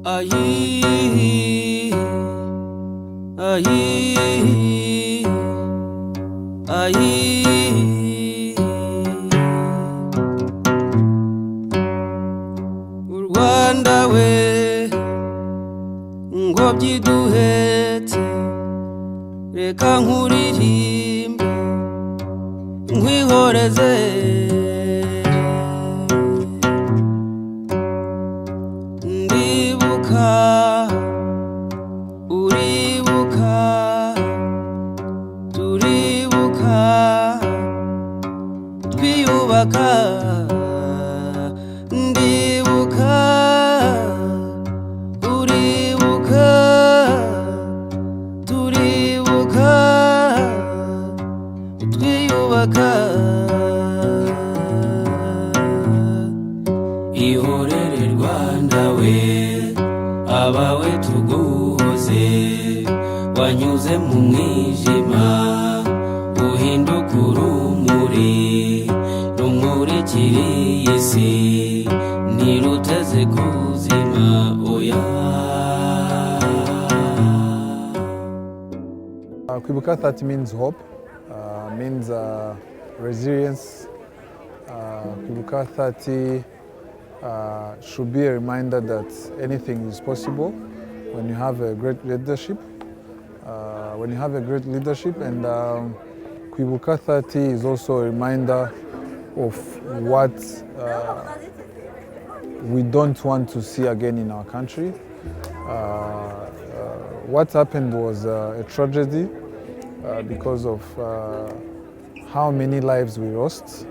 Ayi, ayi, ayi. U Rwanda we ngobyi duhetse, reka nkuririmbe nkwihoreze. Ndibuka, uribuka, turibuka, twiyubaka. Ndibuka, uribuka, turibuka, twiyubaka. Ihorere Rwanda we, abawe tuguhoze, wanyuze mu mwijima uhinduka urumuri rumurikira iyi si, ntiruteze kuzima oya. Kwibuka 30 means hope, means resilience. Kwibuka 30 should be a reminder that anything is possible when you have a great leadership. And Kwibuka 30 is also a reminder of what we don't want to see again in our country. What happened was a tragedy because of how many lives we lost,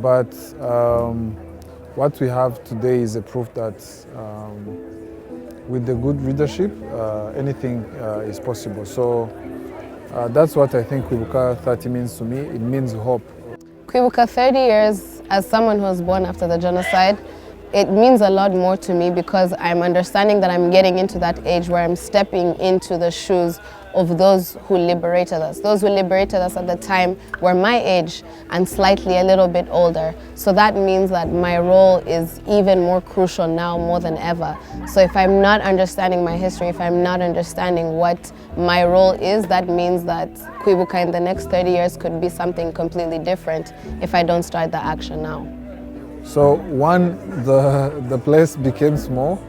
but what we have today is a proof that with the good leadership, anything is possible. So that's what I think Kwibuka 30 means to me. It means hope. Kwibuka 30 years, as someone who was born after the genocide, it means a lot more to me because I'm understanding that I'm getting into that age where I'm stepping into the shoes of those who liberated us. Those who liberated us at the time were my age and slightly a little bit older. So that means that my role is even more crucial now more than ever. So if I'm not understanding my history, if I'm not understanding what my role is, that means that Kwibuka in the next 30 years could be something completely different if I don't start the action now. So the place became small.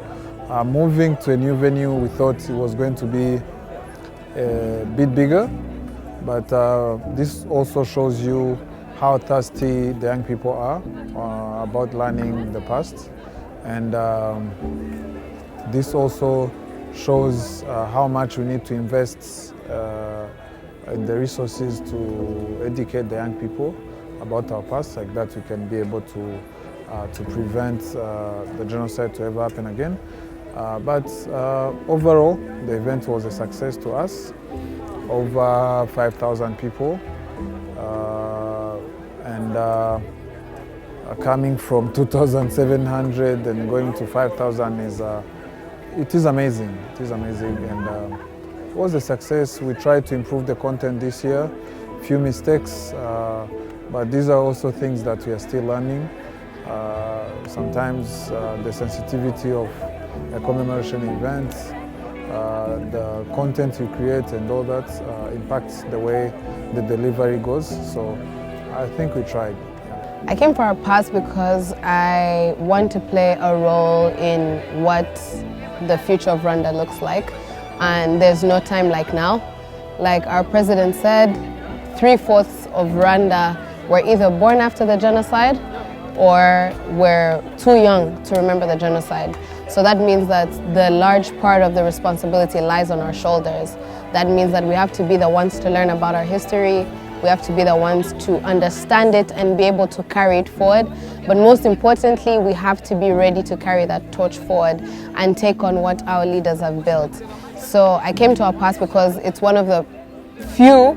Moving to a new venue, we thought it was going to be a bit bigger, but this also shows you how thirsty the young people are about learning the past, and this also shows how much we need to invest in the resources to educate the young people about our past, like that we can be able to prevent the genocide to ever happen again. But overall, the event was a success to us. Over 5,000 people, and coming from 2,700 and going to 5,000 it is amazing. It is amazing, and it was a success. We tried to improve the content this year. Few mistakes, but these are also things that we are still learning. Sometimes the sensitivity of a commemoration event, the content you create and all that impacts the way the delivery goes. So I think we tried. I came for our past because I want to play a role in what the future of Rwanda looks like, and there's no time like now. Like our president said, 3/4 of Rwanda were either born after the genocide or were too young to remember the genocide. So that means that the large part of the responsibility lies on our shoulders. That means that we have to be the ones to learn about our history, we have to be the ones to understand it and be able to carry it forward. But most importantly, we have to be ready to carry that torch forward and take on what our leaders have built. So I came to our past because it's one of the few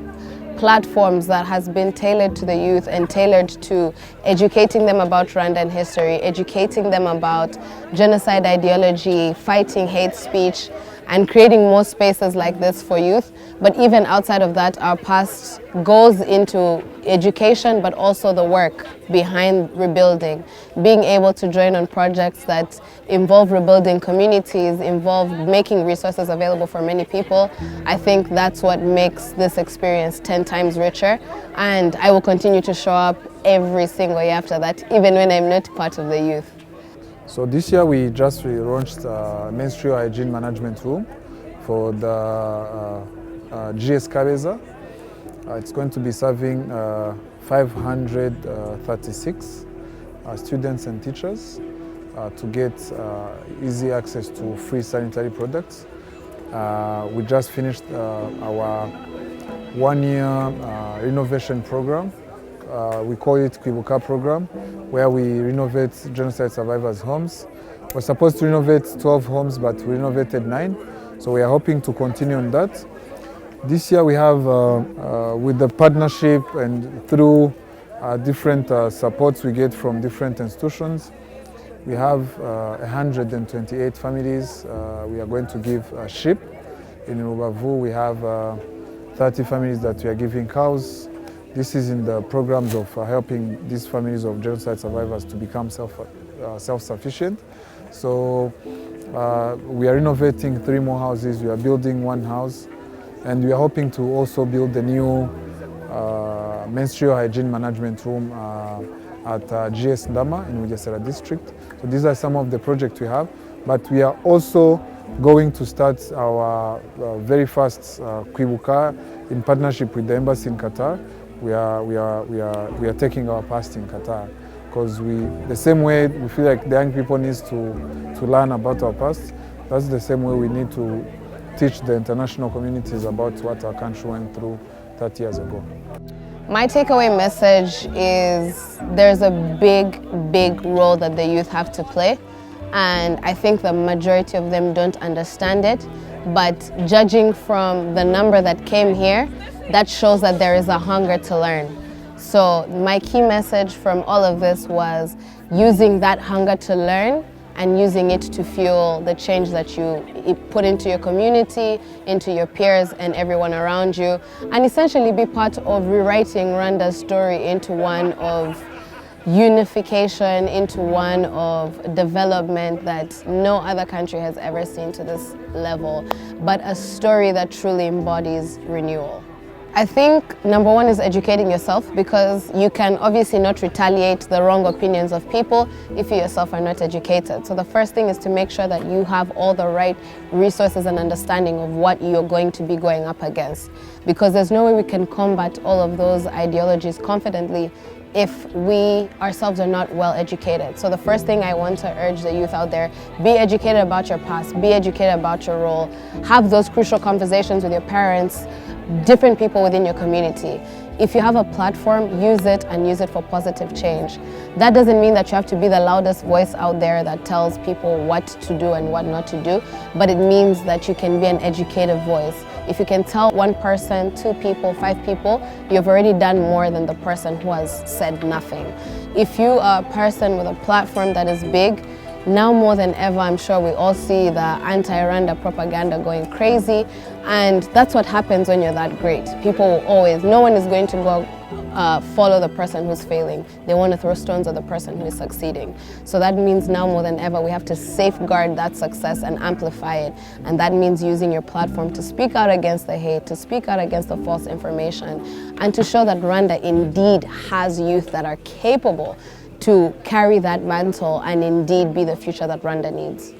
platforms that has been tailored to the youth and tailored to educating them about Rwandan history, educating them about genocide ideology, fighting hate speech, and creating more spaces like this for youth. But even outside of that, our past goes into education, but also the work behind rebuilding, being able to join on projects that involve rebuilding communities, involve making resources available for many people. I think that's what makes this experience 10 times richer, and I will continue to show up every single year after that, even when I'm not part of the youth. So this year we just relaunched menstrual hygiene management room for the GS Kabeza. It's going to be serving 536 students and teachers to get easy access to free sanitary products. We just finished our one-year renovation program. We call it Kwibuka program, where we renovate genocide survivors' homes. We're supposed to renovate 12 homes, but we renovated 9. So we are hoping to continue on that. This year we have, with the partnership and through different supports we get from different institutions, we have 128 families. We are going to give sheep. In Rubavu we have 30 families that we are giving cows. This is in the programs of helping these families of genocide survivors to become self-sufficient. So we are renovating 3 more houses. We are building 1 house, and we are hoping to also build a new menstrual hygiene management room at GS Ndama in Bugesera district. So these are some of the projects we have, but we are also going to start our very first Kwibuka in partnership with the embassy in Qatar. We are taking our past in Qatar, because the same way we feel like the young people need to learn about our past, that's the same way we need to teach the international communities about what our country went through 30 years ago. My takeaway message is there's a big role that the youth have to play, and I think the majority of them don't understand it, but judging from the number that came here, that shows that there is a hunger to learn. So my key message from all of this was using that hunger to learn and using it to fuel the change that you put into your community, into your peers and everyone around you, and essentially be part of rewriting Rwanda's story into one of unification, into one of development that no other country has ever seen to this level, but a story that truly embodies renewal. I think number 1 is educating yourself, because you can obviously not retaliate the wrong opinions of people if you yourself are not educated. So the first thing is to make sure that you have all the right resources and understanding of what you're going to be going up against, because there's no way we can combat all of those ideologies confidently if we ourselves are not well educated. So the first thing I want to urge the youth out there, be educated about your past, be educated about your role, have those crucial conversations with your parents, different people within your community. If you have a platform, use it and use it for positive change. That doesn't mean that you have to be the loudest voice out there that tells people what to do and what not to do, but it means that you can be an educated voice. If you can tell 1 person, 2 people, 5 people, you've already done more than the person who has said nothing. If you are a person with a platform that is big, now more than ever, I'm sure we all see the anti-Rwanda propaganda going crazy, and that's what happens when you're that great. People will always, no one is going to go follow the person who's failing. They want to throw stones at the person who is succeeding. So that means now more than ever, we have to safeguard that success and amplify it. And that means using your platform to speak out against the hate, to speak out against the false information, and to show that Rwanda indeed has youth that are capable to carry that mantle and indeed be the future that Rwanda needs.